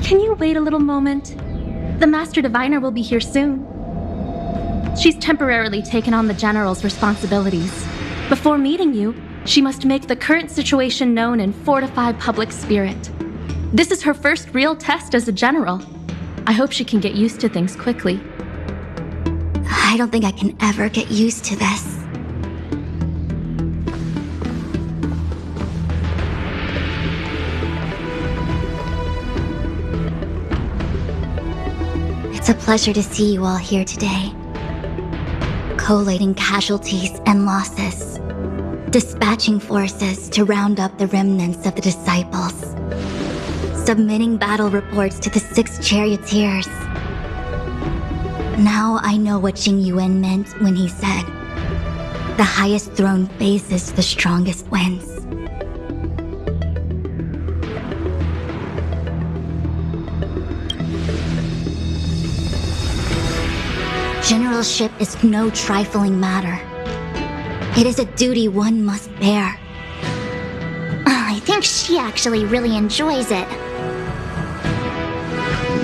Can you wait a little moment? The Master Diviner will be here soon. She's temporarily taken on the General's responsibilities. Before meeting you, she must make the current situation known and fortify public spirit. This is her first real test as a General. I hope she can get used to things quickly. I don't think I can ever get used to this. It's a pleasure to see you all here today. Collating casualties and losses. Dispatching forces to round up the remnants of the disciples. Submitting battle reports to the 6 charioteers. Now I know what Jing Yuan meant when he said, "The highest throne faces the strongest wins." Generalship is no trifling matter. It is a duty one must bear. I think she actually really enjoys it.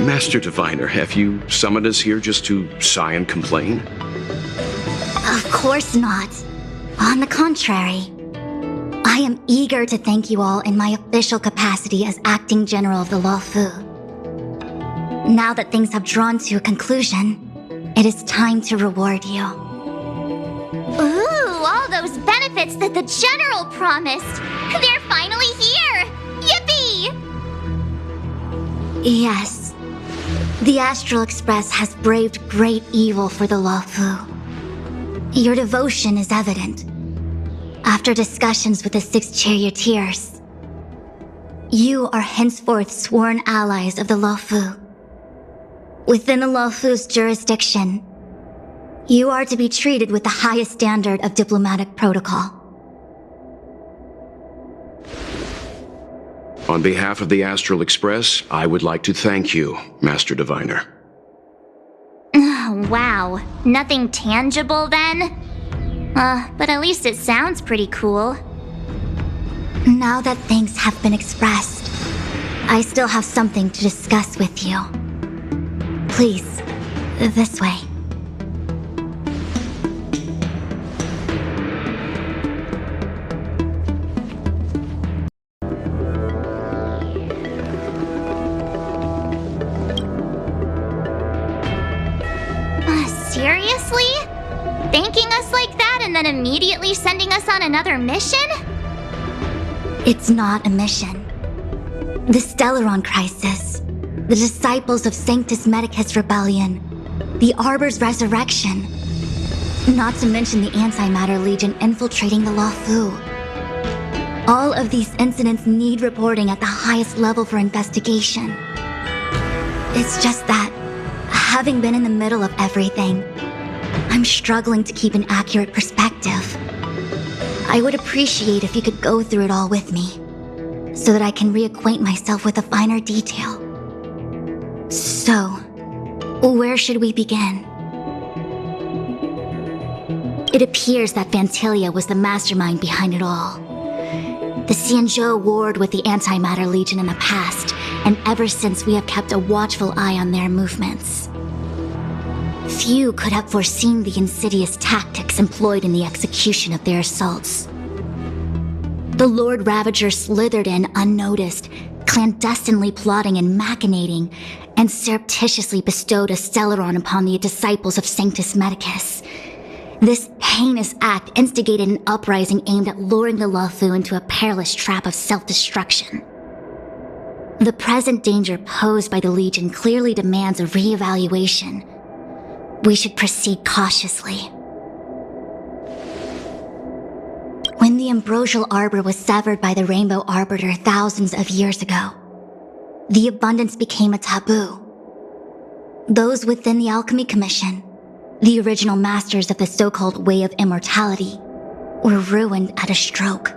Master Diviner, have you summoned us here just to sigh and complain? Of course not. On the contrary, I am eager to thank you all in my official capacity as acting general of the Luofu. Now that things have drawn to a conclusion, it is time to reward you. Ooh, all those benefits that the General promised! They're finally here! Yippee! Yes. The Astral Express has braved great evil for the Luofu. Your devotion is evident. After discussions with the 6 charioteers, you are henceforth sworn allies of the Luofu. Within the Luofu's jurisdiction, you are to be treated with the highest standard of diplomatic protocol. On behalf of the Astral Express, I would like to thank you, Master Diviner. Wow, nothing tangible then? But at least it sounds pretty cool. Now that thanks have been expressed, I still have something to discuss with you. Please, this way. Seriously? Thanking us like that and then immediately sending us on another mission? It's not a mission. The Stellaron Crisis, the Disciples of Sanctus Medicus Rebellion, the Arbor's resurrection, not to mention the Antimatter Legion infiltrating the Luofu. All of these incidents need reporting at the highest level for investigation. It's just that, having been in the middle of everything, I'm struggling to keep an accurate perspective. I would appreciate if you could go through it all with me, so that I can reacquaint myself with a finer detail. So, where should we begin? It appears that Vantilia was the mastermind behind it all. The Xianzhou warred with the Antimatter Legion in the past, and ever since we have kept a watchful eye on their movements. Few could have foreseen the insidious tactics employed in the execution of their assaults. The Lord Ravager slithered in unnoticed, clandestinely plotting and machinating, and surreptitiously bestowed a Stellaron upon the disciples of Sanctus Medicus. This heinous act instigated an uprising aimed at luring the Luofu into a perilous trap of self-destruction. The present danger posed by the Legion clearly demands a re-evaluation. We should proceed cautiously. When the ambrosial arbor was severed by the Rainbow Arbiter thousands of years ago, the abundance became a taboo. Those within the Alchemy Commission, the original masters of the so-called Way of Immortality, were ruined at a stroke.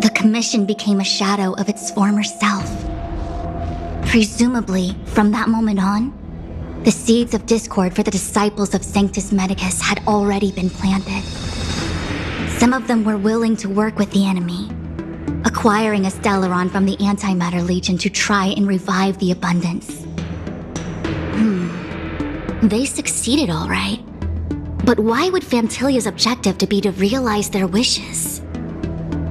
The Commission became a shadow of its former self. Presumably, from that moment on, the seeds of discord for the disciples of Sanctus Medicus had already been planted. Some of them were willing to work with the enemy, acquiring a Stellaron from the Antimatter Legion to try and revive the Abundance. They succeeded all right. But why would Fantilia's objective to be to realize their wishes?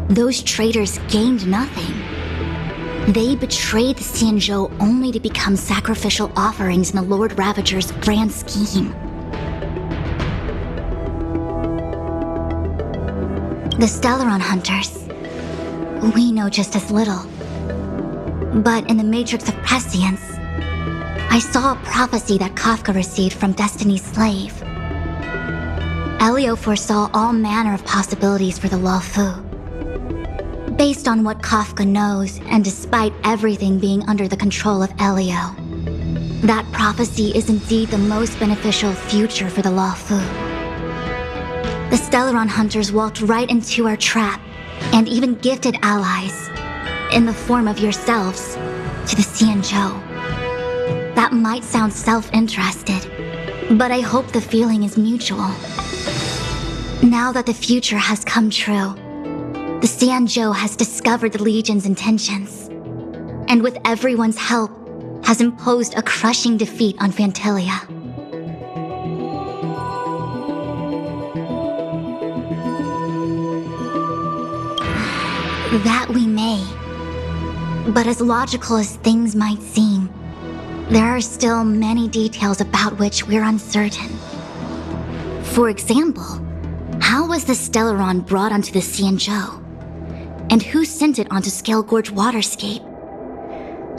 Those traitors gained nothing. They betrayed the Xianzhou only to become sacrificial offerings in the Lord Ravager's grand scheme. The Stellaron Hunters. We know just as little. But in the Matrix of Prescience, I saw a prophecy that Kafka received from Destiny's slave. Elio foresaw all manner of possibilities for the Luofu. Based on what Kafka knows, and despite everything being under the control of Elio, that prophecy is indeed the most beneficial future for the Luofu. The Stellaron Hunters walked right into our trap, and even gifted allies, in the form of yourselves, to the Xianzhou. That might sound self-interested, but I hope the feeling is mutual. Now that the future has come true, the Xianzhou has discovered the Legion's intentions, and with everyone's help, has imposed a crushing defeat on Fantilia. That we may. But as logical as things might seem, there are still many details about which we're uncertain. For example, how was the Stellaron brought onto the Xianzhou? And who sent it onto Scale Gorge Waterscape?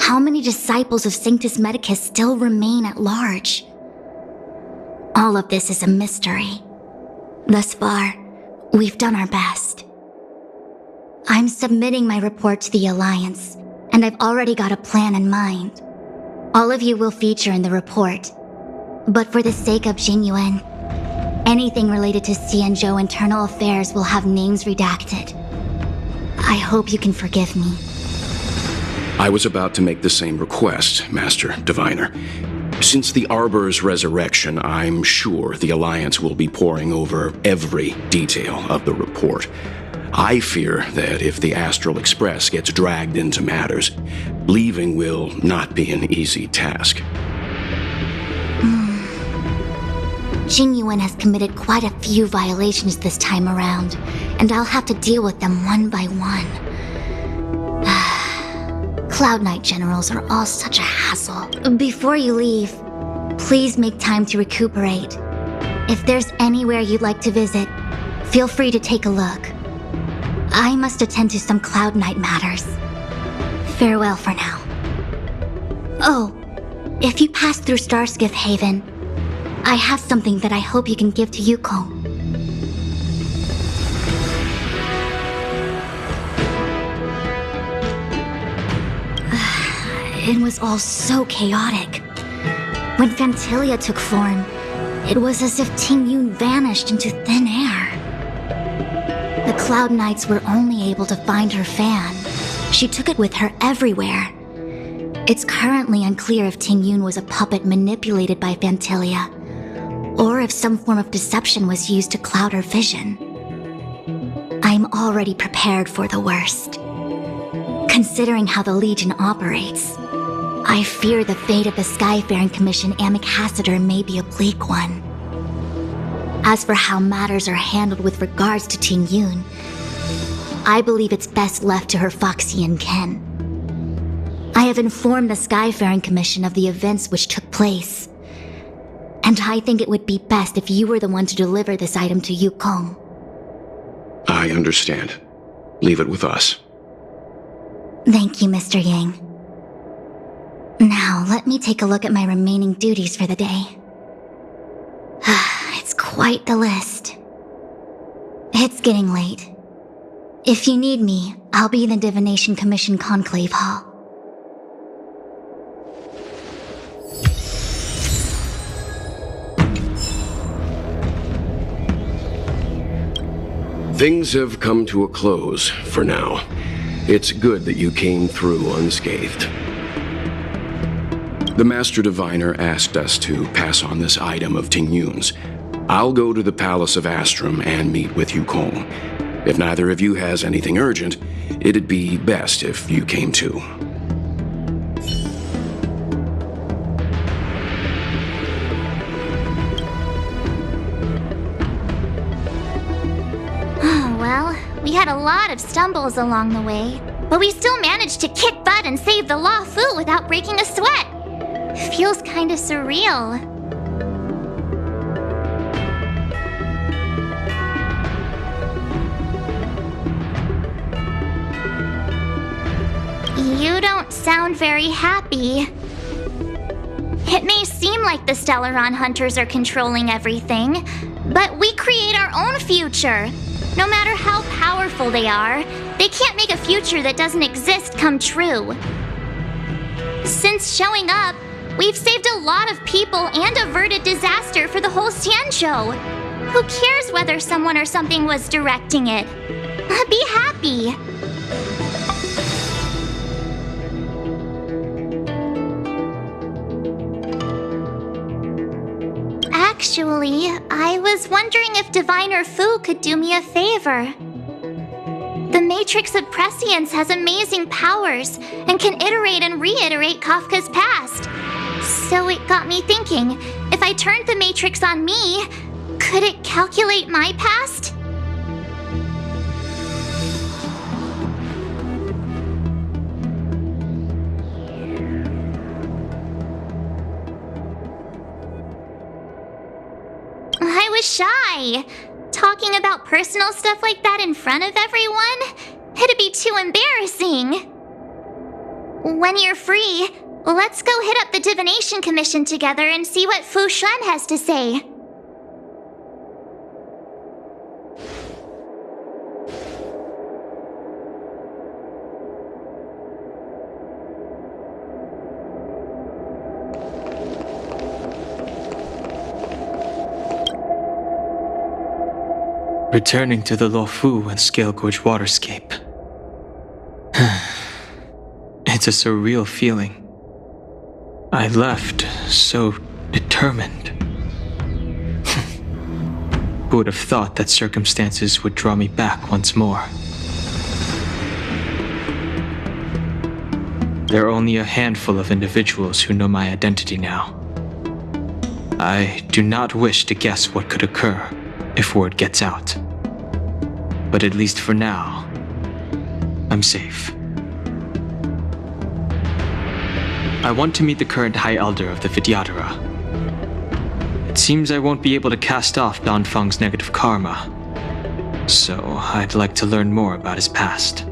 How many disciples of Sanctus Medicus still remain at large? All of this is a mystery. Thus far, we've done our best. I'm submitting my report to the Alliance, and I've already got a plan in mind. All of you will feature in the report. But for the sake of Jinyuan, anything related to Xianzhou internal affairs will have names redacted. I hope you can forgive me. I was about to make the same request, Master Diviner. Since the Arbor's resurrection, I'm sure the Alliance will be poring over every detail of the report. I fear that if the Astral Express gets dragged into matters, leaving will not be an easy task. Jinyuan has committed quite a few violations this time around, and I'll have to deal with them one by one. Cloud Knight generals are all such a hassle. Before you leave, please make time to recuperate. If there's anywhere you'd like to visit, feel free to take a look. I must attend to some Cloud Knight matters. Farewell for now. Oh, if you pass through Starskiff Haven, I have something that I hope you can give to Yuko. It was all so chaotic. When Fantilia took form, it was as if Tingyun vanished into thin air. The Cloud Knights were only able to find her fan. She took it with her everywhere. It's currently unclear if Tingyun was a puppet manipulated by Fantilia, or if some form of deception was used to cloud her vision. I'm already prepared for the worst. Considering how the Legion operates, I fear the fate of the Skyfaring Commission Amichacitor may be a bleak one. As for how matters are handled with regards to Tingyun, I believe it's best left to her Foxian ken. I have informed the Skyfaring Commission of the events which took place, and I think it would be best if you were the one to deliver this item to Yukong. I understand. Leave it with us. Thank you, Mr. Yang. Now, let me take a look at my remaining duties for the day. It's quite the list. It's getting late. If you need me, I'll be in the Divination Commission Conclave Hall. Things have come to a close for now. It's good that you came through unscathed. The Master Diviner asked us to pass on this item of Tingyun's. I'll go to the Palace of Astrum and meet with Yukong. If neither of you has anything urgent, it'd be best if you came too. Well, we had a lot of stumbles along the way, but we still managed to kick butt and save the Law Fu without breaking a sweat. Feels kinda surreal. You don't sound very happy. It may seem like the Stellaron Hunters are controlling everything, but we create our own future. No matter how powerful they are, they can't make a future that doesn't exist come true. Since showing up, we've saved a lot of people and averted disaster for the whole Xianzhou. Who cares whether someone or something was directing it? Be happy. Actually, I was wondering if Diviner Fu could do me a favor. The Matrix of Prescience has amazing powers and can iterate and reiterate Kafka's past. So it got me thinking, if I turned the Matrix on me, could it calculate my past? I was shy. Talking about personal stuff like that in front of everyone? It'd be too embarrassing. When you're free, let's go hit up the Divination Commission together and see what Fu Shen has to say. Returning to the Luofu and Scale Gorge waterscape. It's a surreal feeling. I left so determined. Who would have thought that circumstances would draw me back once more? There are only a handful of individuals who know my identity now. I do not wish to guess what could occur if word gets out. But at least for now, I'm safe. I want to meet the current High Elder of the Vidyadhara. It seems I won't be able to cast off Danfeng's negative karma, so I'd like to learn more about his past.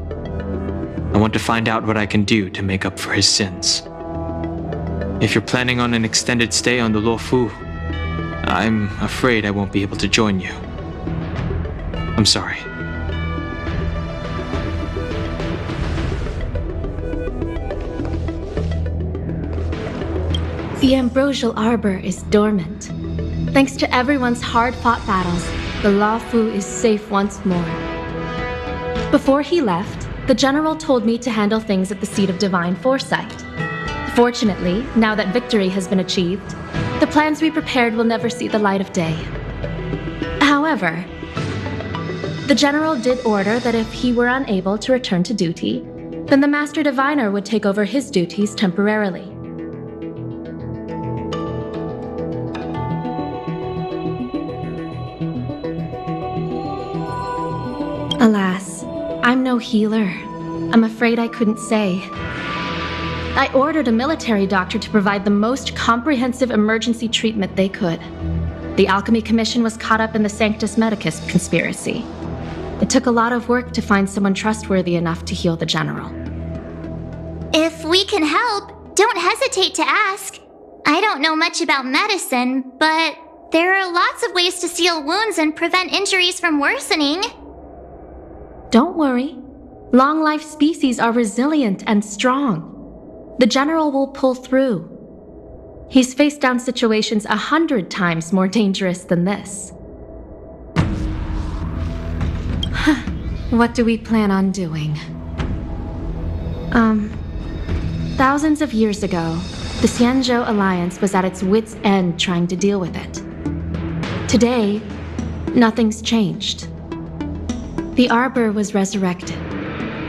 I want to find out what I can do to make up for his sins. If you're planning on an extended stay on the Luofu, I'm afraid I won't be able to join you. I'm sorry. The Ambrosial Arbor is dormant. Thanks to everyone's hard-fought battles, the Luofu is safe once more. Before he left, the General told me to handle things at the Seat of Divine Foresight. Fortunately, now that victory has been achieved, the plans we prepared will never see the light of day. However, the General did order that if he were unable to return to duty, then the Master Diviner would take over his duties temporarily. Alas, I'm no healer. I'm afraid I couldn't say. I ordered a military doctor to provide the most comprehensive emergency treatment they could. The Alchemy Commission was caught up in the Sanctus Medicus conspiracy. It took a lot of work to find someone trustworthy enough to heal the General. If we can help, don't hesitate to ask. I don't know much about medicine, but there are lots of ways to seal wounds and prevent injuries from worsening. Don't worry. Long-life species are resilient and strong. The General will pull through. He's faced down situations 100 times more dangerous than this. What do we plan on doing? Thousands of years ago, the Xianzhou Alliance was at its wit's end trying to deal with it. Today, nothing's changed. The Arbor was resurrected.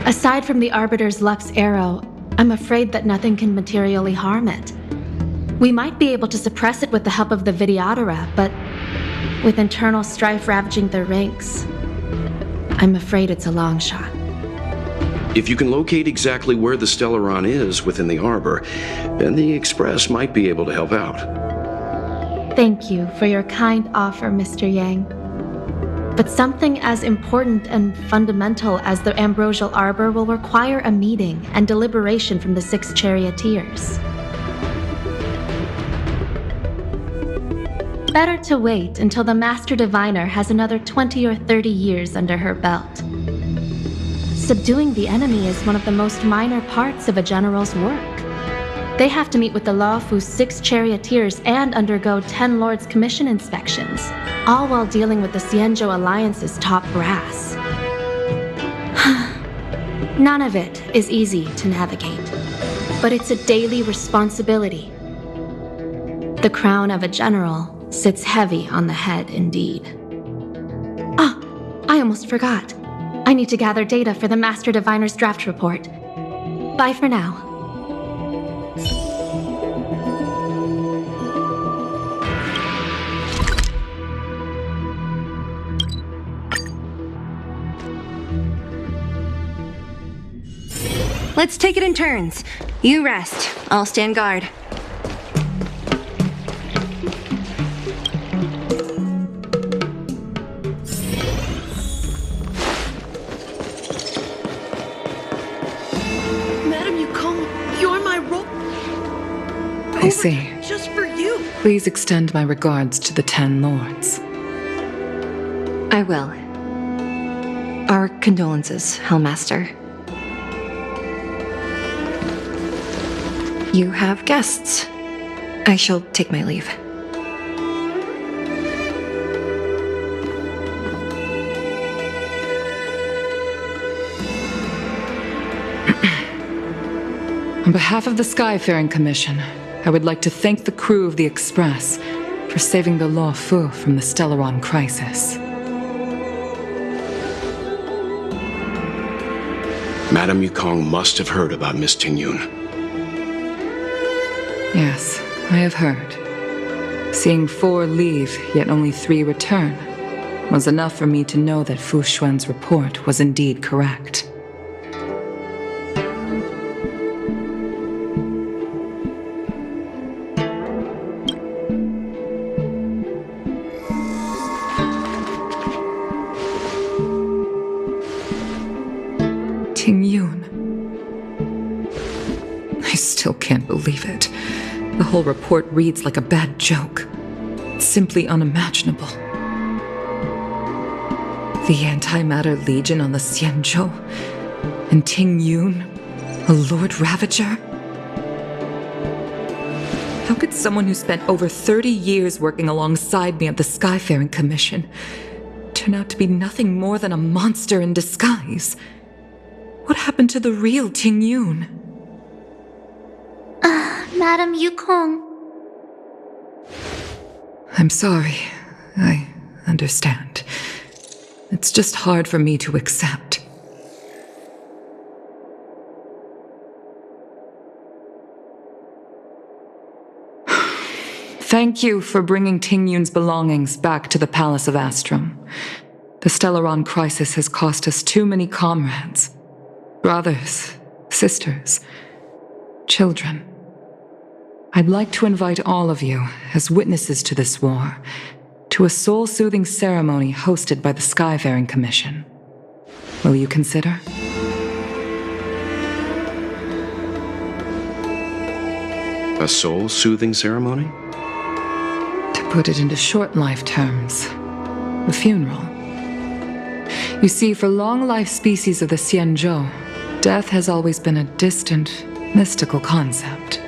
Aside from the Arbiter's Lux arrow, I'm afraid that nothing can materially harm it. We might be able to suppress it with the help of the Videodora, but with internal strife ravaging their ranks, I'm afraid it's a long shot. If you can locate exactly where the Stellaron is within the Arbor, then the Express might be able to help out. Thank you for your kind offer, Mr. Yang. But something as important and fundamental as the Ambrosial Arbor will require a meeting and deliberation from the 6 Charioteers. Better to wait until the Master Diviner has another 20 or 30 years under her belt. Subduing the enemy is one of the most minor parts of a general's work. They have to meet with the Laofu's 6 Charioteers and undergo 10 Lords' Commission inspections, all while dealing with the Xianzhou Alliance's top brass. None of it is easy to navigate, but it's a daily responsibility. The crown of a general sits heavy on the head indeed. Ah, I almost forgot. I need to gather data for the Master Diviner's draft report. Bye for now. Let's take it in turns. You rest. I'll stand guard. I see. Just for you. Please extend my regards to the 10 Lords. I will. Our condolences, Hellmaster. You have guests. I shall take my leave. On behalf of the Skyfaring Commission, I would like to thank the crew of the Express for saving the Laofu from the Stellaron crisis. Madame Yukong must have heard about Miss Tingyun. Yes, I have heard. Seeing 4 leave, yet only 3 return, was enough for me to know that Fu Xuan's report was indeed correct. Tingyun. I still can't believe it. The whole report reads like a bad joke. It's simply unimaginable. The Antimatter Legion on the Xianzhou, and Tingyun, a Lord Ravager? How could someone who spent over 30 years working alongside me at the Skyfaring Commission turn out to be nothing more than a monster in disguise? What happened to the real Tingyun? Madame Yukong. I'm sorry. I understand. It's just hard for me to accept. Thank you for bringing Tingyun's belongings back to the Palace of Astrum. The Stellaron crisis has cost us too many comrades. Brothers, sisters, children. I'd like to invite all of you, as witnesses to this war, to a soul-soothing ceremony hosted by the Skyfaring Commission. Will you consider? A soul-soothing ceremony? To put it into short life terms, a funeral. You see, for long-life species of the Xianzhou, death has always been a distant, mystical concept.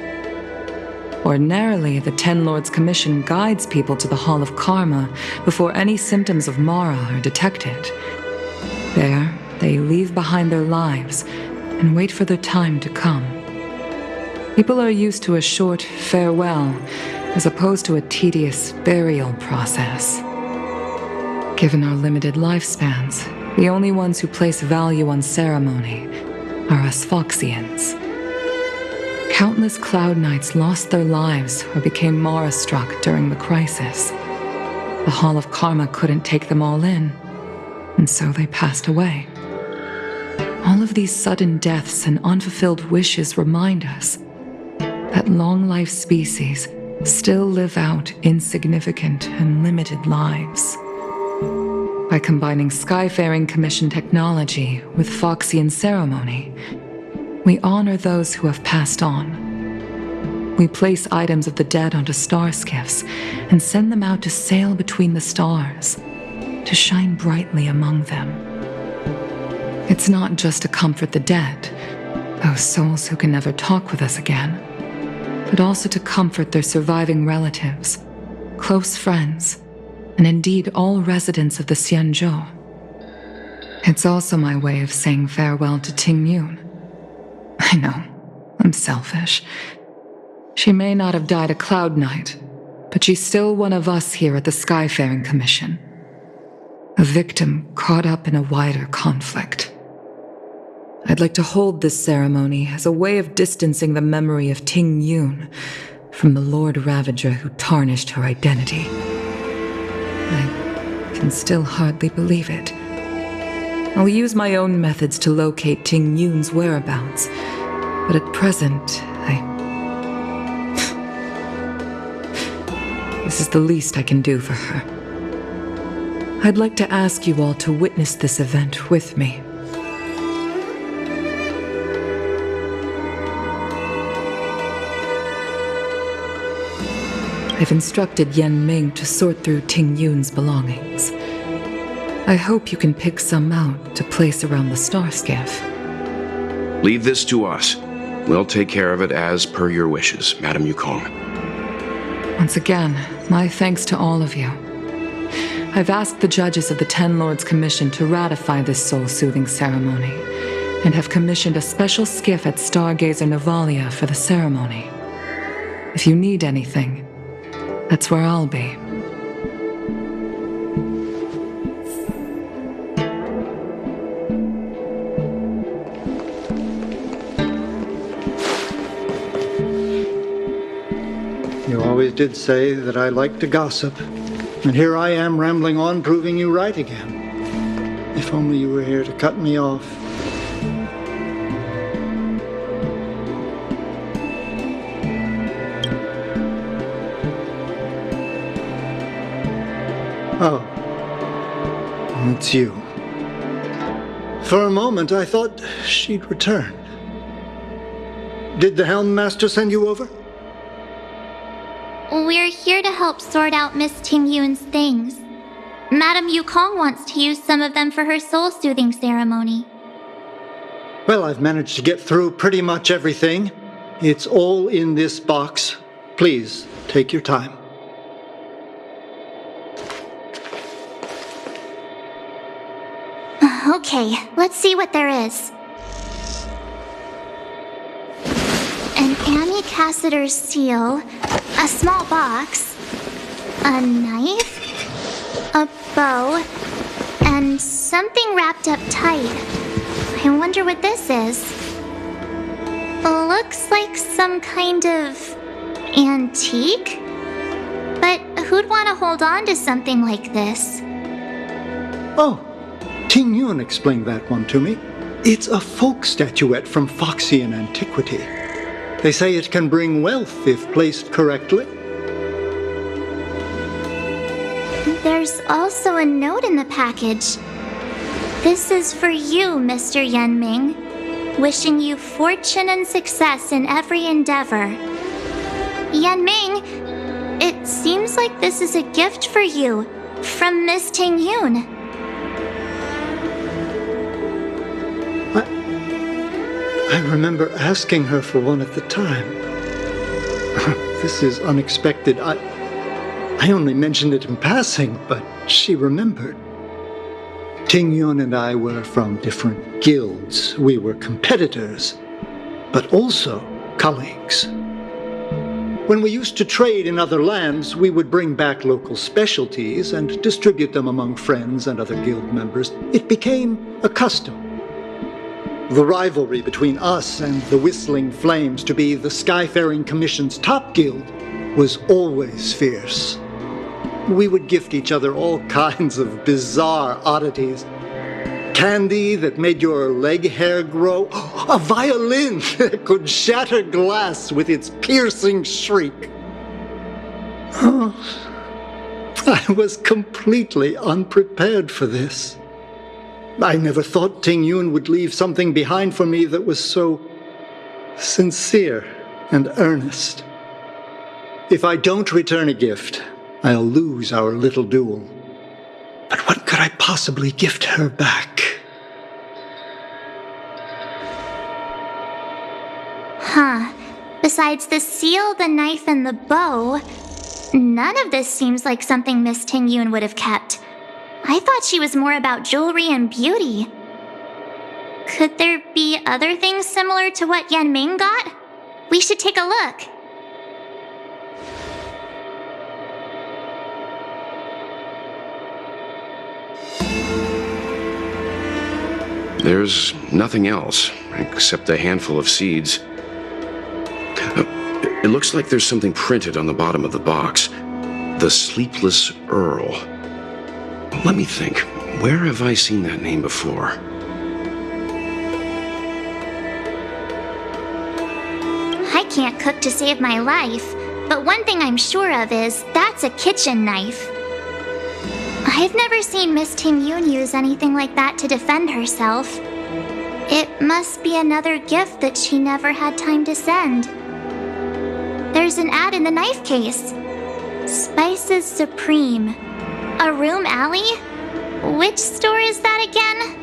Ordinarily, the 10 Lords' Commission guides people to the Hall of Karma before any symptoms of Mara are detected. There, they leave behind their lives and wait for their time to come. People are used to a short farewell as opposed to a tedious burial process. Given our limited lifespans, The only ones who place value on ceremony are us Foxians. Countless Cloud Knights lost their lives or became Mara-struck during the crisis. The Hall of Karma couldn't take them all in, and so they passed away. All of these sudden deaths and unfulfilled wishes remind us that long-life species still live out insignificant and limited lives. By combining Skyfaring Commission technology with Foxian ceremony, we honor those who have passed on. We place items of the dead onto star skiffs and send them out to sail between the stars, to shine brightly among them. It's not just to comfort the dead, those souls who can never talk with us again, but also to comfort their surviving relatives, close friends, and indeed all residents of the Xianzhou. It's also my way of saying farewell to Ting Yun. I know, I'm selfish. She may not have died a Cloud Knight, but she's still one of us here at the Skyfaring Commission. A victim caught up in a wider conflict. I'd like to hold this ceremony as a way of distancing the memory of Ting Yun from the Lord Ravager who tarnished her identity. I can still hardly believe it. I'll use my own methods to locate Ting Yun's whereabouts, but at present, This is the least I can do for her. I'd like to ask you all to witness this event with me. I've instructed Yan Ming to sort through Ting Yun's belongings. I hope you can pick some out to place around the star skiff. Leave this to us. We'll take care of it as per your wishes, Madame Yukong. Once again, my thanks to all of you. I've asked the judges of the Ten Lords Commission to ratify this soul-soothing ceremony, and have commissioned a special skiff at Stargazer Navalia for the ceremony. If you need anything, that's where I'll be. You always did say that I like to gossip, and here I am rambling on, proving you right again. If only you were here to cut me off. Oh, it's you. For a moment, I thought she'd returned. Did the Helm Master send you over? We're here to help sort out Miss Ting Yun's things. Madame Yukong wants to use some of them for her soul-soothing ceremony. Well, I've managed to get through pretty much everything. It's all in this box. Please, take your time. Okay, let's see what there is. An Amicassator's seal, a small box, a knife, a bow, and something wrapped up tight. I wonder what this is. Looks like some kind of antique? But who'd want to hold on to something like this? Oh, Ting Yun explained that one to me. It's a folk statuette from Foxian antiquity. They say it can bring wealth if placed correctly. There's also a note in the package. This is for you, Mr. Yan Ming. Wishing you fortune and success in every endeavor. Yan Ming, it seems like this is a gift for you from Miss Ting Yun. I remember asking her for one at the time. This is unexpected. I only mentioned it in passing, but she remembered. Ting Yun and I were from different guilds. We were competitors, but also colleagues. When we used to trade in other lands, we would bring back local specialties and distribute them among friends and other guild members. It became a custom. The rivalry between us and the Whistling Flames to be the Skyfaring Commission's top guild was always fierce. We would gift each other all kinds of bizarre oddities. Candy that made your leg hair grow. A violin that could shatter glass with its piercing shriek. Oh, I was completely unprepared for this. I never thought Ting Yun would leave something behind for me that was so sincere and earnest. If I don't return a gift, I'll lose our little duel. But what could I possibly gift her back? Huh. Besides the seal, the knife, and the bow, none of this seems like something Miss Ting Yun would have kept. I thought she was more about jewelry and beauty. Could there be other things similar to what Yan Ming got? We should take a look. There's nothing else, except a handful of seeds. It looks like there's something printed on the bottom of the box. The Sleepless Earl. Let me think. Where have I seen that name before? I can't cook to save my life, but one thing I'm sure of is that's a kitchen knife. I've never seen Miss Ting Yun use anything like that to defend herself. It must be another gift that she never had time to send. There's an ad in the knife case. Spices Supreme. A room alley? Which store is that again?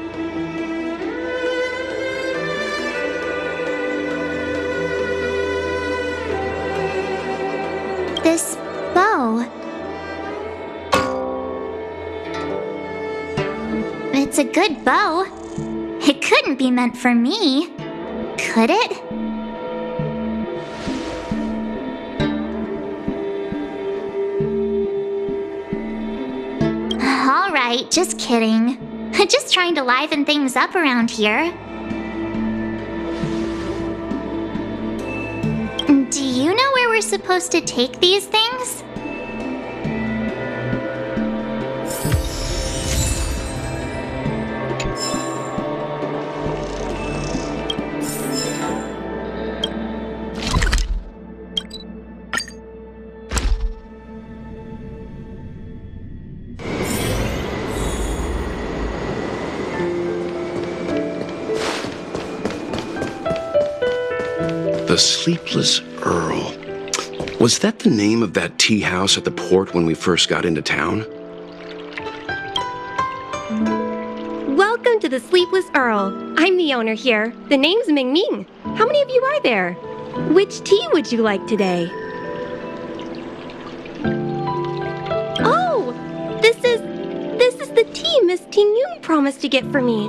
This bow. It's a good bow. It couldn't be meant for me, could it? All right, just kidding. Just trying to liven things up around here. Do you know where we're supposed to take these things? The Sleepless Earl. Was that the name of that tea house at the port when we first got into town? Welcome to the Sleepless Earl. I'm the owner here. The name's Ming Ming. How many of you are there? Which tea would you like today? Oh, this is the tea Miss Ting Yun promised to get for me.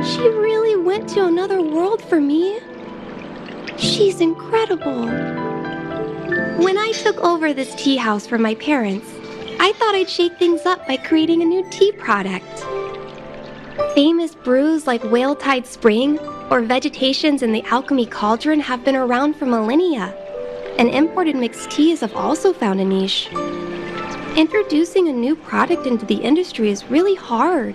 She really went to another world for me. She's incredible. When I took over this tea house from my parents, I thought I'd shake things up by creating a new tea product. Famous brews like Whale Tide Spring or Vegetations in the Alchemy Cauldron have been around for millennia, and imported mixed teas have also found a niche. Introducing a new product into the industry is really hard.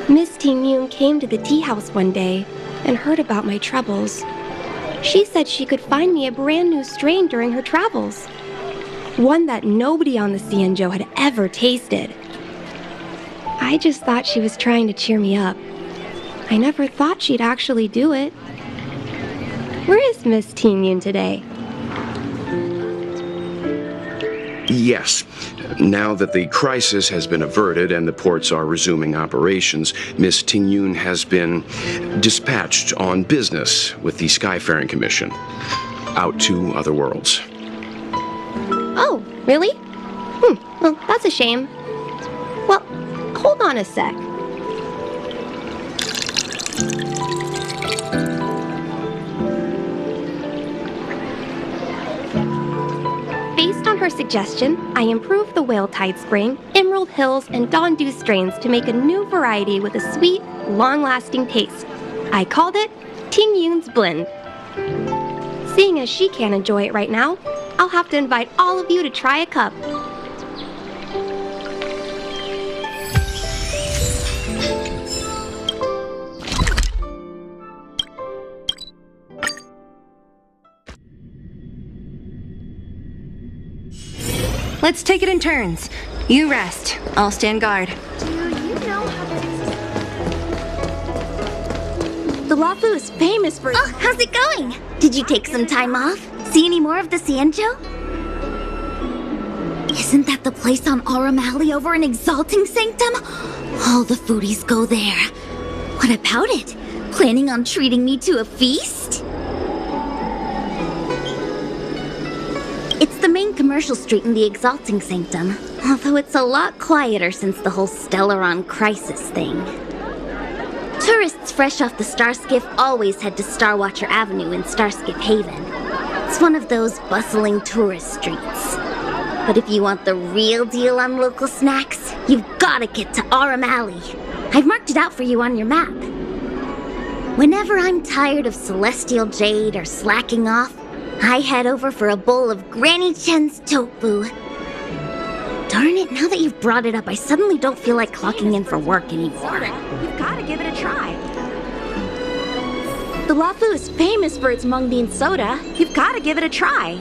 Miss Ting Yun came to the tea house one day and heard about my troubles. She said she could find me a brand new strain during her travels. One that nobody on the Xianzhou had ever tasted. I just thought she was trying to cheer me up. I never thought she'd actually do it. Where is Miss Ting Yun today? Yes. Now that the crisis has been averted and the ports are resuming operations, Miss Ting Yun has been dispatched on business with the Skyfaring Commission, out to other worlds. Oh, really? Well, that's a shame. Well, hold on a sec. Based on her suggestion, I improved the Whale Tide Spring, Emerald Hills, and Dawn Dew strains to make a new variety with a sweet, long-lasting taste. I called it Ting Yun's Blend. Seeing as she can't enjoy it right now, I'll have to invite all of you to try a cup. Let's take it in turns. You rest. I'll stand guard. Do you know how the Lafu is famous for... Oh, how's it going? Did you take some time off? See any more of the Sanjo? Isn't that the place on Aurum Alley over in Exalting Sanctum? All the foodies go there. What about it? Planning on treating me to a feast? It's the main commercial street in the Exalting Sanctum, although it's a lot quieter since the whole Stellaron crisis thing. Tourists fresh off the Starskiff always head to Starwatcher Avenue in Starskiff Haven. It's one of those bustling tourist streets. But if you want the real deal on local snacks, you've gotta get to Aurum Alley. I've marked it out for you on your map. Whenever I'm tired of Celestial Jade or slacking off, I head over for a bowl of Granny Chen's tofu. Darn it, now that you've brought it up, I suddenly don't feel like clocking in for work anymore. You've got to give it a try. The Lafu is famous for its mung bean soda. You've got to give it a try.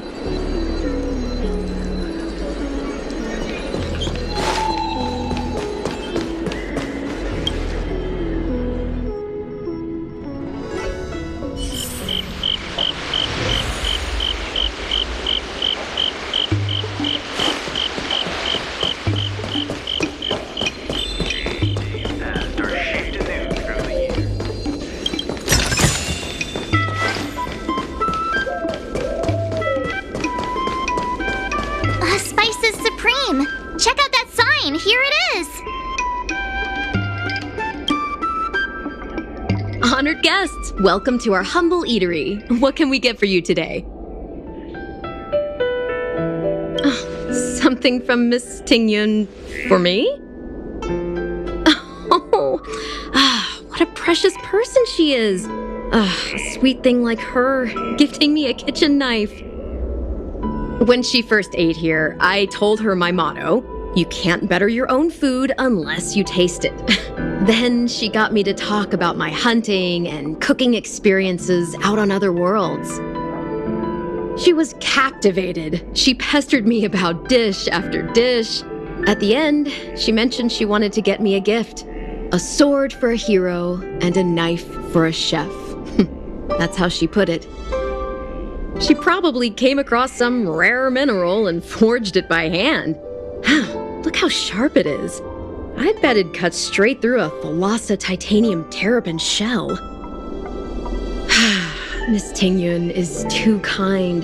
Spices Supreme! Check out that sign! Here it is! Honored guests, welcome to our humble eatery. What can we get for you today? Something from Miss Ting Yun for me? Oh, what a precious person she is. A sweet thing like her, gifting me a kitchen knife. When she first ate here, I told her my motto, you can't better your own food unless you taste it. Then she got me to talk about my hunting and cooking experiences out on other worlds. She was captivated. She pestered me about dish after dish. At the end, she mentioned she wanted to get me a gift. A sword for a hero and a knife for a chef. That's how she put it. She probably came across some rare mineral and forged it by hand. Look how sharp it is. I bet it'd cut straight through a Thalassa titanium terrapin shell. Miss Ting Yun is too kind.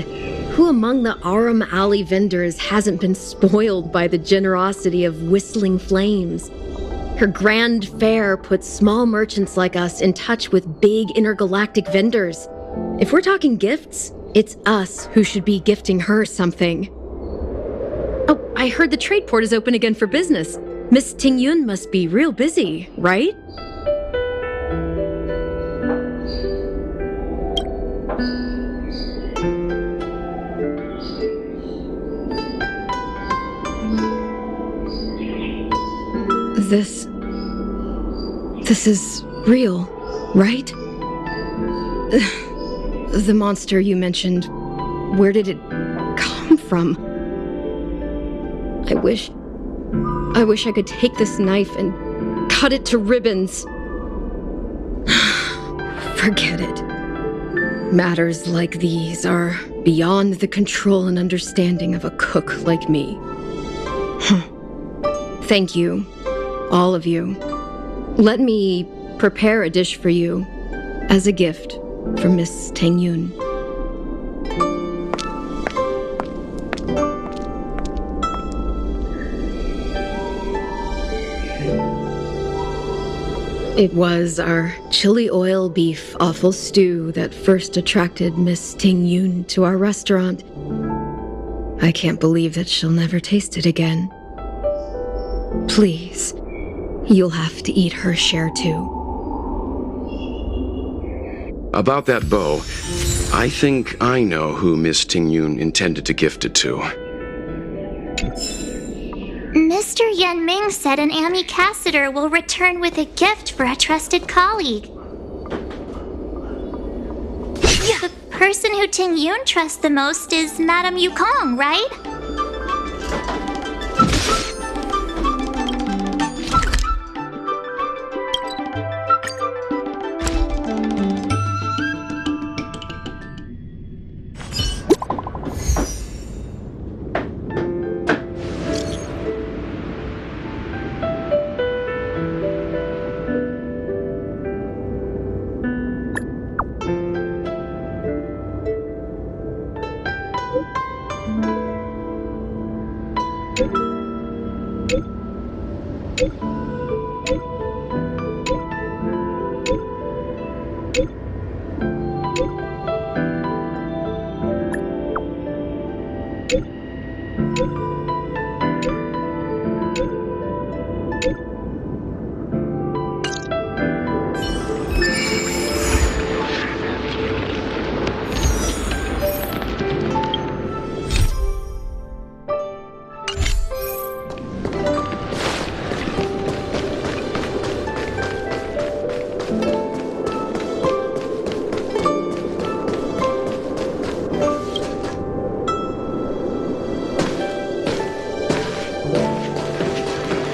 Who among the Aurum Alley vendors hasn't been spoiled by the generosity of Whistling Flames? Her grand fare puts small merchants like us in touch with big intergalactic vendors. If we're talking gifts, it's us who should be gifting her something. Oh, I heard the trade port is open again for business. Miss Ting Yun must be real busy, right? This is real, right? The monster you mentioned, where did it come from? I wish I could take this knife and cut it to ribbons. Forget it. Matters like these are beyond the control and understanding of a cook like me. Thank you, all of you. Let me prepare a dish for you as a gift from Miss Ting Yun. It was our chili oil beef offal stew that first attracted Miss Ting Yun to our restaurant. I can't believe that she'll never taste it again. Please, you'll have to eat her share too. About that bow, I think I know who Miss Tingyun intended to gift it to. Mr. Yan Ming said an ambassador will return with a gift for a trusted colleague. The person who Tingyun trusts the most is Madame Yukong, right?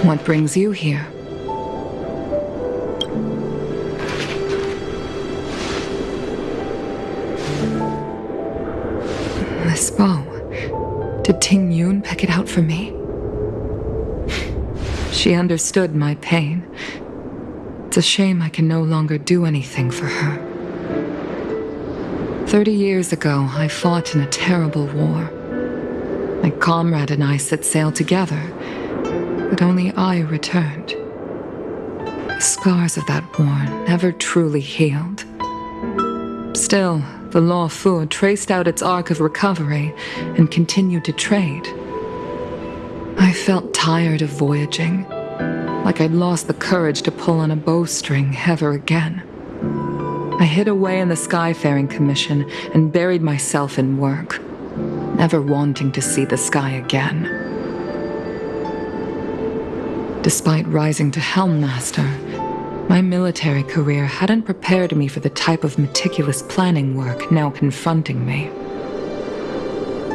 What brings you here? This bow. Did Tingyun pick it out for me? She understood my pain. It's a shame I can no longer do anything for her. 30 years ago, I fought in a terrible war. My comrade and I set sail together, but only I returned. The scars of that war never truly healed. Still, the Law Fu traced out its arc of recovery and continued to trade. I felt tired of voyaging, like I'd lost the courage to pull on a bowstring ever again. I hid away in the Skyfaring Commission and buried myself in work, never wanting to see the sky again. Despite rising to Helm Master, my military career hadn't prepared me for the type of meticulous planning work now confronting me.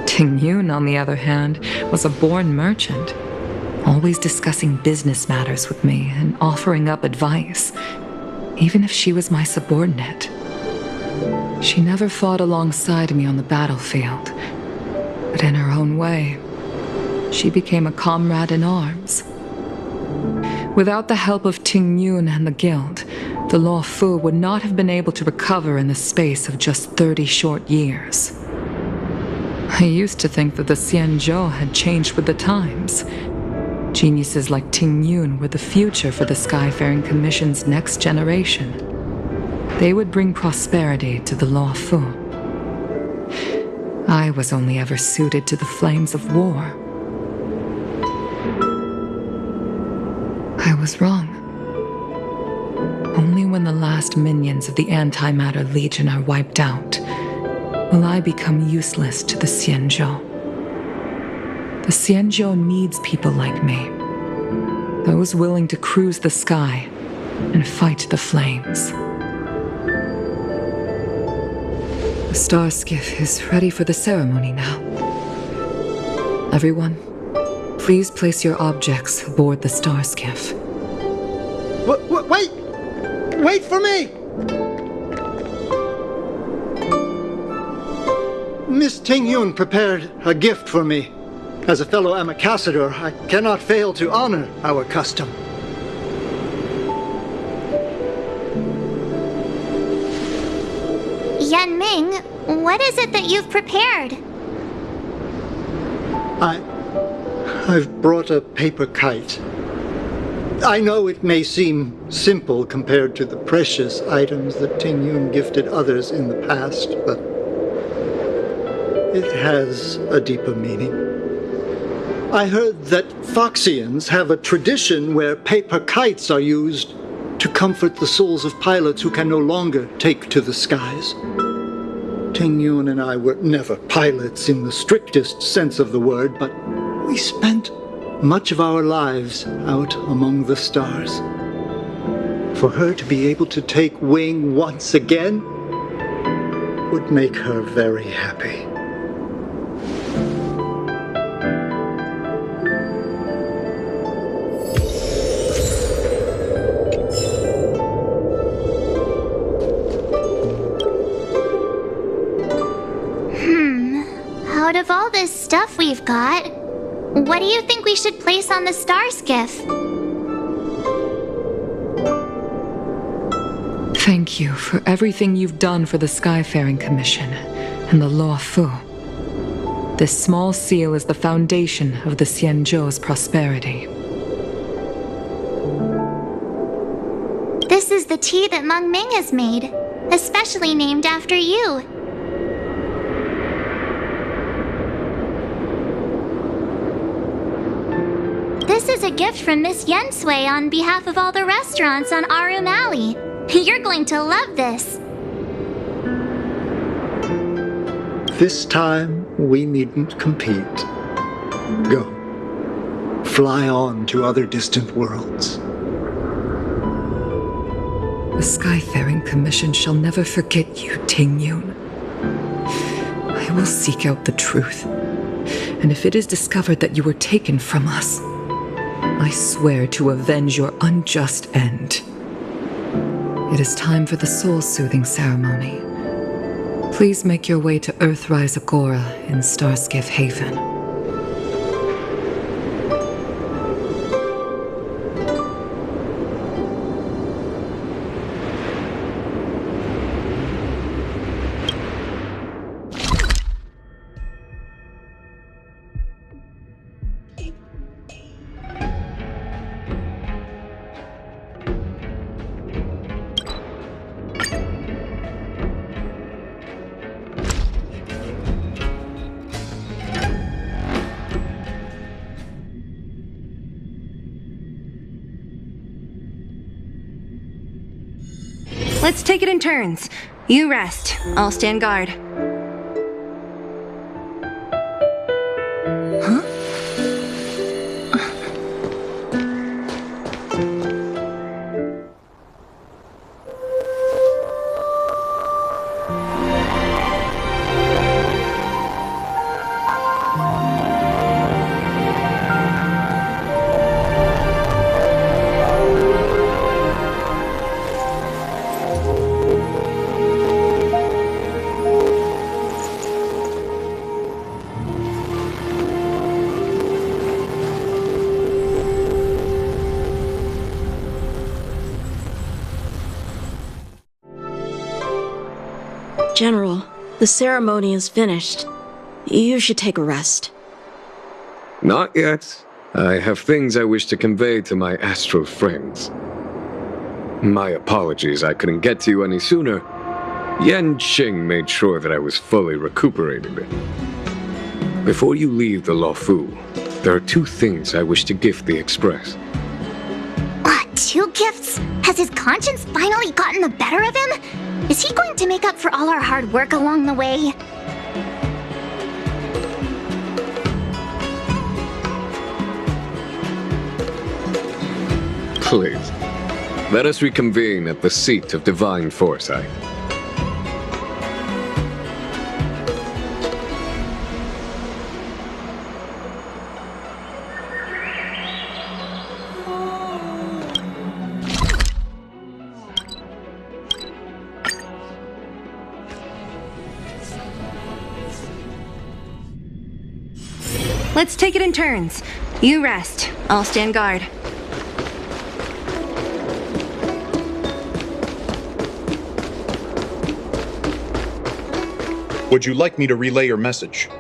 Tingyun, on the other hand, was a born merchant, always discussing business matters with me and offering up advice, even if she was my subordinate. She never fought alongside me on the battlefield, but in her own way, she became a comrade in arms. Without the help of Tingyun and the Guild, the Law Fu would not have been able to recover in the space of just 30 short years. I used to think that the Xianzhou had changed with the times. Geniuses like Tingyun were the future for the Skyfaring Commission's next generation. They would bring prosperity to the Law Fu. I was only ever suited to the flames of war. I was wrong. Only when the last minions of the Antimatter Legion are wiped out will I become useless to the Xianzhou. The Xianzhou needs people like me, those willing to cruise the sky and fight the flames. The star skiff is ready for the ceremony now. Everyone, please place your objects aboard the star skiff. Wait! Wait for me! Miss Tingyun prepared a gift for me. As a fellow ambassador, I cannot fail to honor our custom. Yan Ming, what is it that you've prepared? I've brought a paper kite. I know it may seem simple compared to the precious items that Tingyun gifted others in the past, but It has a deeper meaning. I heard that Foxians have a tradition where paper kites are used to comfort the souls of pilots who can no longer take to the skies. Ting Yun and I were never pilots in the strictest sense of the word, but we spent much of our lives out among the stars. For her to be able to take wing once again would make her very happy. Out of all this stuff we've got, what do you think we should place on the star skiff? Thank you for everything you've done for the Skyfaring Commission and the Law Fu. This small seal is the foundation of the Xianzhou's prosperity. This is the tea that Meng Ming has made, especially named after you. This is a gift from Miss Yen Sui on behalf of all the restaurants on Arum Alley. You're going to love this. This time, we needn't compete. Go. Fly on to other distant worlds. The Skyfaring Commission shall never forget you, Ting Yun. I will seek out the truth. And if it is discovered that you were taken from us, I swear to avenge your unjust end. It is time for the soul-soothing ceremony. Please make your way to Earthrise Agora in Starskiff Haven. Let's take it in turns. You rest. I'll stand guard. General, the ceremony is finished. You should take a rest. Not yet. I have things I wish to convey to my astral friends. My apologies I couldn't get to you any sooner. Yan Qing made sure that I was fully recuperated. Before you leave the Law Fu, there are two things I wish to gift the Express. Two gifts? Has his conscience finally gotten the better of him? Is he going to make up for all our hard work along the way? Please, let us reconvene at the seat of divine foresight. Let's take it in turns. You rest. I'll stand guard. Would you like me to relay your message?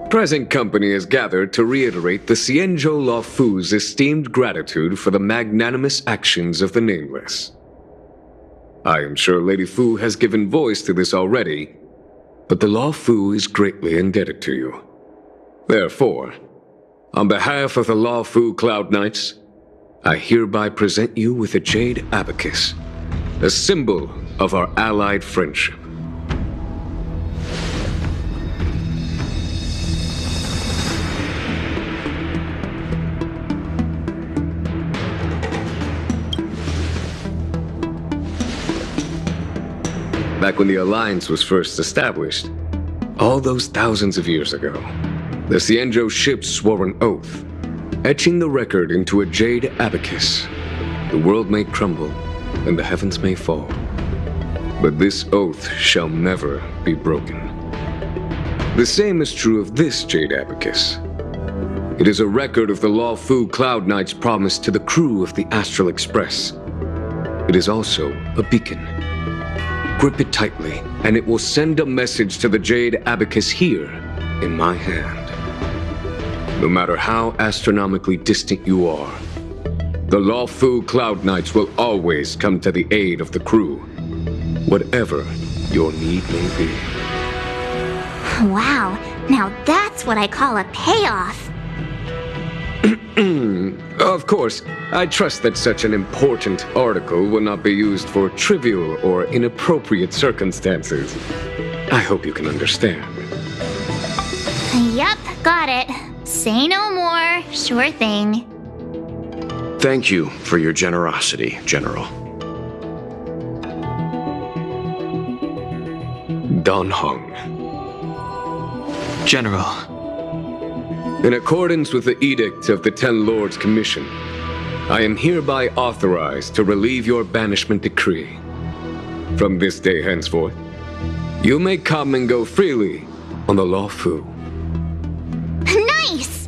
Present company is gathered to reiterate the Xianzhou Luofu's esteemed gratitude for the magnanimous actions of the Nameless. I am sure Lady Fu has given voice to this already, but the Luofu is greatly indebted to you. Therefore, on behalf of the Luofu Cloud Knights, I hereby present you with a jade abacus, a symbol of our allied friendship. Back when the Alliance was first established, all those thousands of years ago, the Xianzhou ships swore an oath, etching the record into a jade abacus. The world may crumble, and the heavens may fall, but this oath shall never be broken. The same is true of this jade abacus. It is a record of the Luofu Cloud Knight's promise to the crew of the Astral Express. It is also a beacon. Grip it tightly, and it will send a message to the jade abacus here, in my hand. No matter how astronomically distant you are, the Luofu Cloud Knights will always come to the aid of the crew, whatever your need may be. Wow, now that's what I call a payoff. Of course, I trust that such an important article will not be used for trivial or inappropriate circumstances. I hope you can understand. Yep, got it. Say no more. Sure thing. Thank you for your generosity, General. Dan Heng. General. In accordance with the edict of the Ten Lords Commission, I am hereby authorized to relieve your banishment decree. From this day henceforth, you may come and go freely on the Luofu. Nice!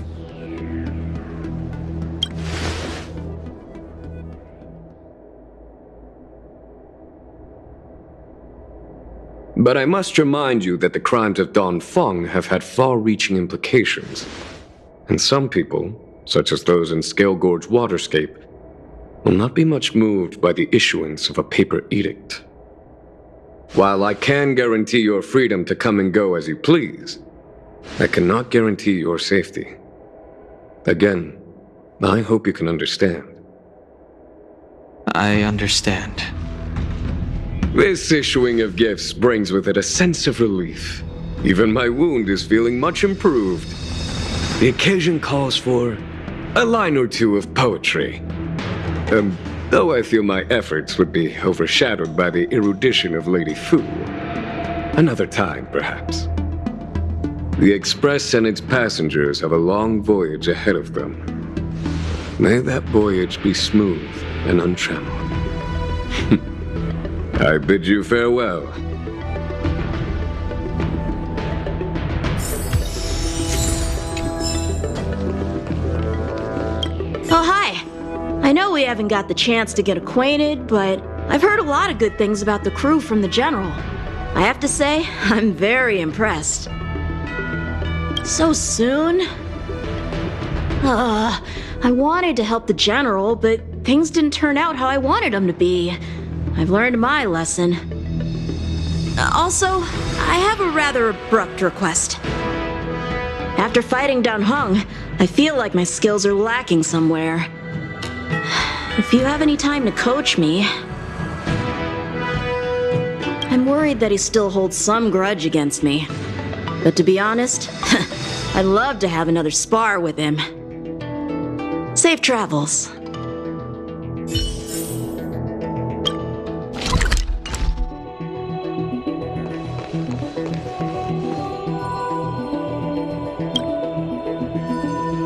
But I must remind you that the crimes of Dongfeng have had far-reaching implications. And some people, such as those in Scale Gorge Waterscape, will not be much moved by the issuance of a paper edict. While I can guarantee your freedom to come and go as you please, I cannot guarantee your safety. Again, I hope you can understand. I understand. This issuing of gifts brings with it a sense of relief. Even my wound is feeling much improved. The occasion calls for a line or two of poetry. Though I feel my efforts would be overshadowed by the erudition of Lady Fu. Another time, perhaps. The Express and its passengers have a long voyage ahead of them. May that voyage be smooth and untrammeled. I bid you farewell. Oh, hi. I know we haven't got the chance to get acquainted, but I've heard a lot of good things about the crew from the General. I have to say, I'm very impressed. So soon? I wanted to help the General, but things didn't turn out how I wanted them to be. I've learned my lesson. Also, I have a rather abrupt request. After fighting Dan Heng, I feel like my skills are lacking somewhere. If you have any time to coach me... I'm worried that he still holds some grudge against me. But to be honest, I'd love to have another spar with him. Safe travels.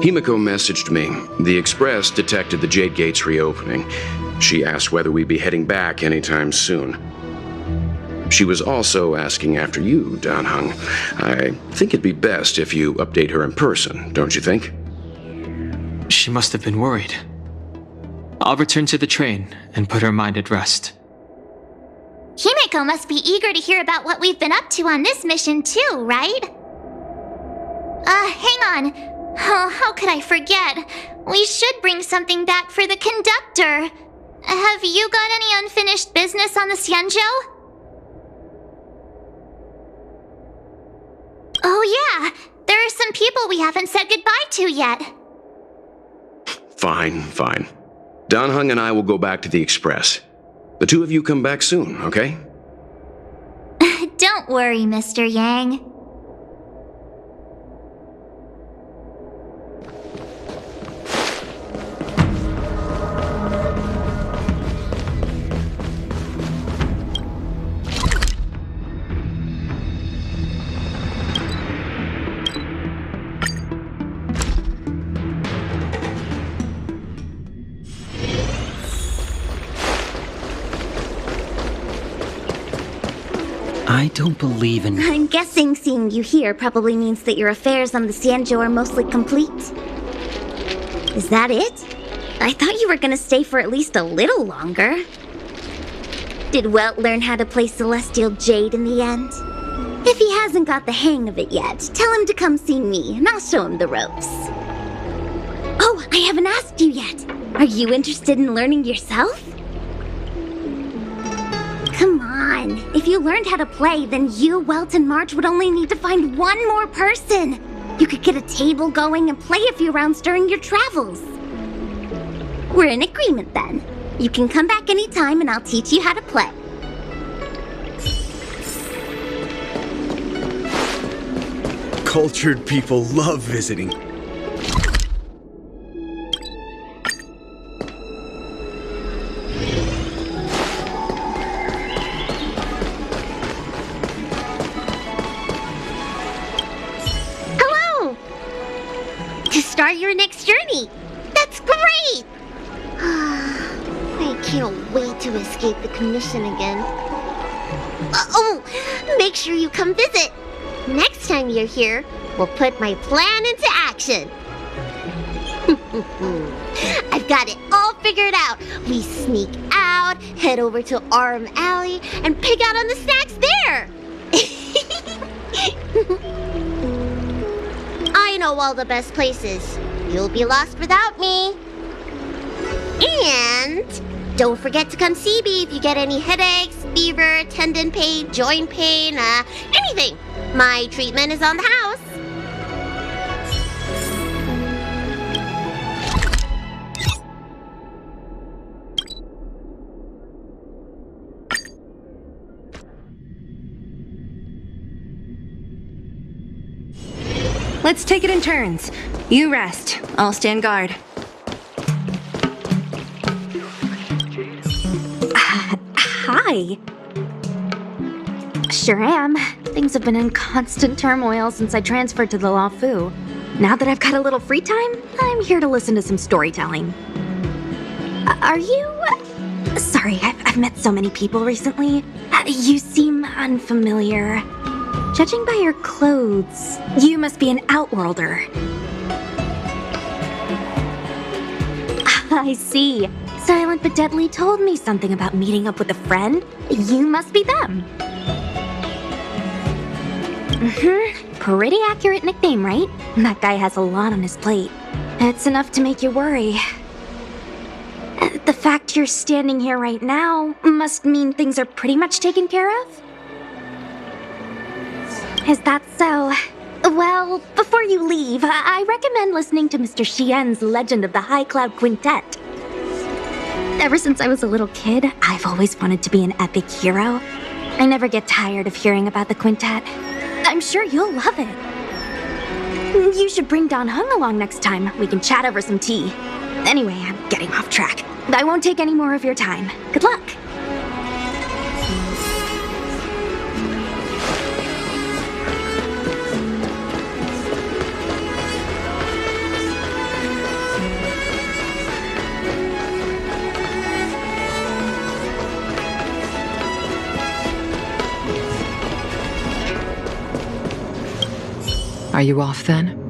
Himiko messaged me. The Express detected the Jade Gates reopening. She asked whether we'd be heading back anytime soon. She was also asking after you, Dan Heng. I think it'd be best if you update her in person, don't you think? She must have been worried. I'll return to the train and put her mind at rest. Himiko must be eager to hear about what we've been up to on this mission too, right? Hang on. Oh, how could I forget? We should bring something back for the conductor. Have you got any unfinished business on the Xianzhou? Oh yeah, there are some people we haven't said goodbye to yet. Fine. Danheng and I will go back to the Express. The two of you come back soon, okay? Don't worry, Mr. Yang. I don't believe in... I'm guessing seeing you here probably means that your affairs on the Xianzhou are mostly complete. Is that it? I thought you were gonna stay for at least a little longer. Did Welt learn how to play Celestial Jade in the end? If he hasn't got the hang of it yet, tell him to come see me, and I'll show him the ropes. Oh, I haven't asked you yet. Are you interested in learning yourself? Come on. If you learned how to play, then you, Welt, and March would only need to find one more person. You could get a table going and play a few rounds during your travels. We're in agreement then. You can come back anytime and I'll teach you how to play. Cultured people love visiting. Hello! To start your next journey. That's great! I can't wait to escape the commission again. Oh, make sure you come visit. Next time you're here, we'll put my plan into action. I've got it all figured out. We sneak out, head over to Arm Alley, and pick out on the snacks there. I know all the best places. You'll be lost without me. And don't forget to come see me if you get any headaches, fever, tendon pain, joint pain, anything. My treatment is on the house. Let's take it in turns. You rest. I'll stand guard. Hi. Sure am. Things have been in constant turmoil since I transferred to the Law Fu. Now that I've got a little free time, I'm here to listen to some storytelling. Are you... Sorry, I've met so many people recently. You seem unfamiliar. Judging by your clothes, you must be an Outworlder. I see. Silent but Deadly told me something about meeting up with a friend. You must be them. Pretty accurate nickname, right? That guy has a lot on his plate. It's enough to make you worry. The fact you're standing here right now must mean things are pretty much taken care of? Is that so? Well, before you leave, I recommend listening to Mr. Xian's Legend of the High Cloud Quintet. Ever since I was a little kid, I've always wanted to be an epic hero. I never get tired of hearing about the quintet. I'm sure you'll love it. You should bring Danheng along next time. We can chat over some tea. Anyway, I'm getting off track. I won't take any more of your time. Good luck. Are you off then?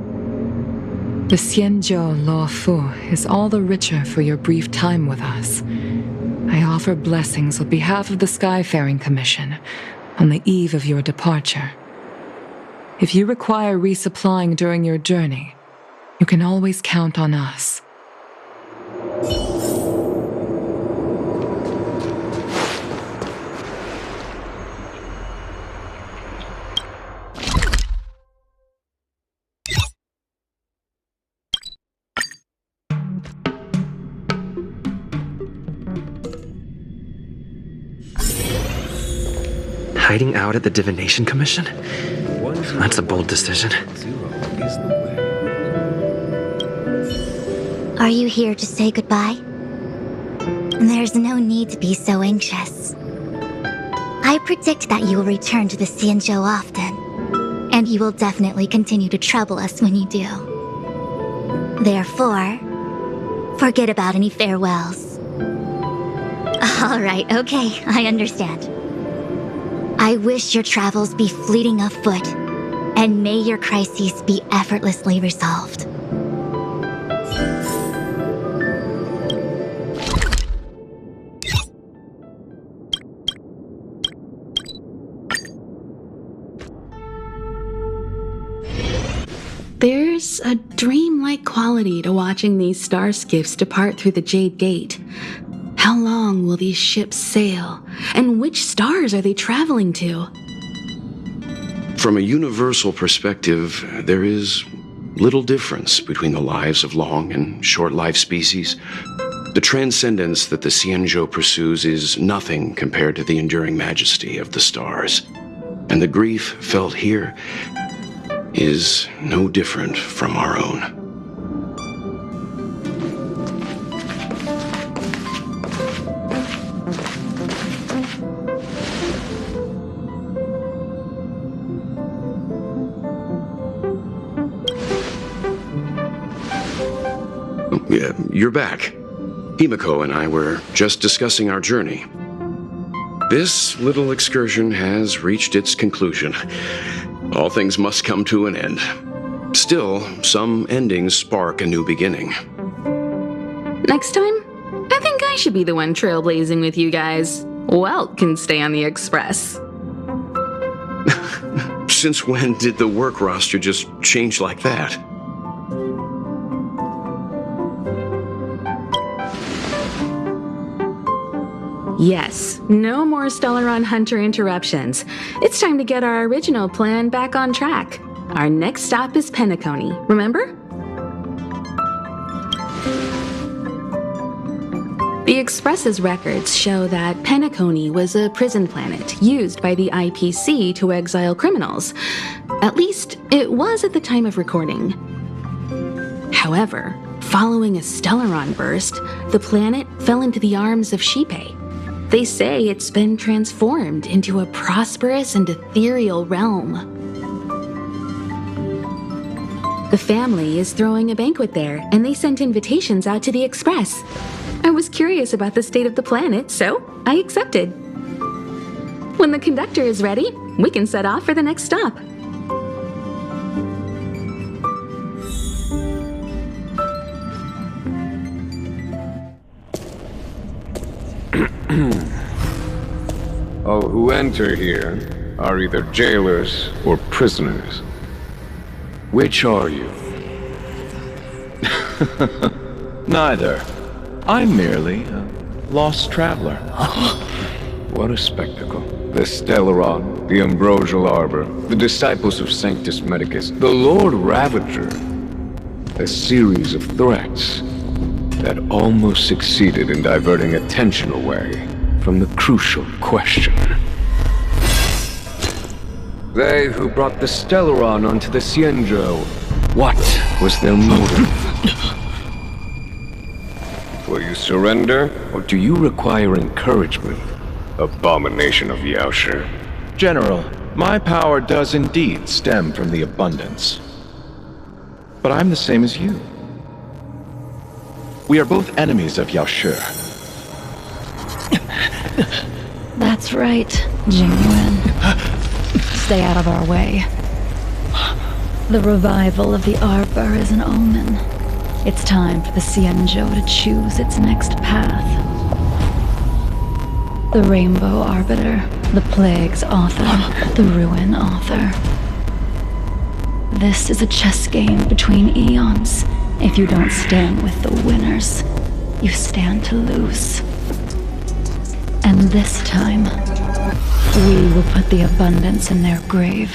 The Xianzhou Law Fu is all the richer for your brief time with us. I offer blessings on behalf of the Skyfaring Commission on the eve of your departure. If you require resupplying during your journey, you can always count on us. Hiding out at the Divination Commission? That's a bold decision. Are you here to say goodbye? There's no need to be so anxious. I predict that you will return to the Xianzhou often, and you will definitely continue to trouble us when you do. Therefore, forget about any farewells. All right, okay, I understand. I wish your travels be fleeting of foot, and may your crises be effortlessly resolved. There's a dreamlike quality to watching these star skiffs depart through the Jade Gate. How long will these ships sail? And which stars are they traveling to? From a universal perspective, there is little difference between the lives of long and short-lived species. The transcendence that the Xianzhou pursues is nothing compared to the enduring majesty of the stars. And the grief felt here is no different from our own. You're back. Himiko and I were just discussing our journey. This little excursion has reached its conclusion. All things must come to an end. Still, some endings spark a new beginning. Next time, I think I should be the one trailblazing with you guys. Welt can stay on the Express. Since when did the work roster just change like that? Yes, no more Stellaron Hunter interruptions. It's time to get our original plan back on track. Our next stop is Penacony, remember? The Express's records show that Penacony was a prison planet used by the IPC to exile criminals. At least, it was at the time of recording. However, following a Stellaron burst, the planet fell into the arms of Xipe. They say it's been transformed into a prosperous and ethereal realm. The family is throwing a banquet there, and they sent invitations out to the Express. I was curious about the state of the planet, so I accepted. When the conductor is ready, we can set off for the next stop. All who enter here are either jailers or prisoners. Which are you? Neither. I'm merely a lost traveler. What a spectacle. The Stellaron, the Ambrosial Arbor, the disciples of Sanctus Medicus, the Lord Ravager. A series of threats that almost succeeded in diverting attention away from the crucial question. They who brought the Stellaron onto the Xianzhou, what was their motive? Will you surrender, or do you require encouragement, abomination of Yaoshi? General, my power does indeed stem from the abundance. But I'm the same as you. We are both enemies of Yaoshi. That's right, Jingyuan. Stay out of our way. The revival of the Arbor is an omen. It's time for the Xianzhou to choose its next path. The Rainbow Arbiter, the Plague's author, the Ruin author. This is a chess game between eons. If you don't stand with the winners, you stand to lose. And this time, we will put the abundance in their grave.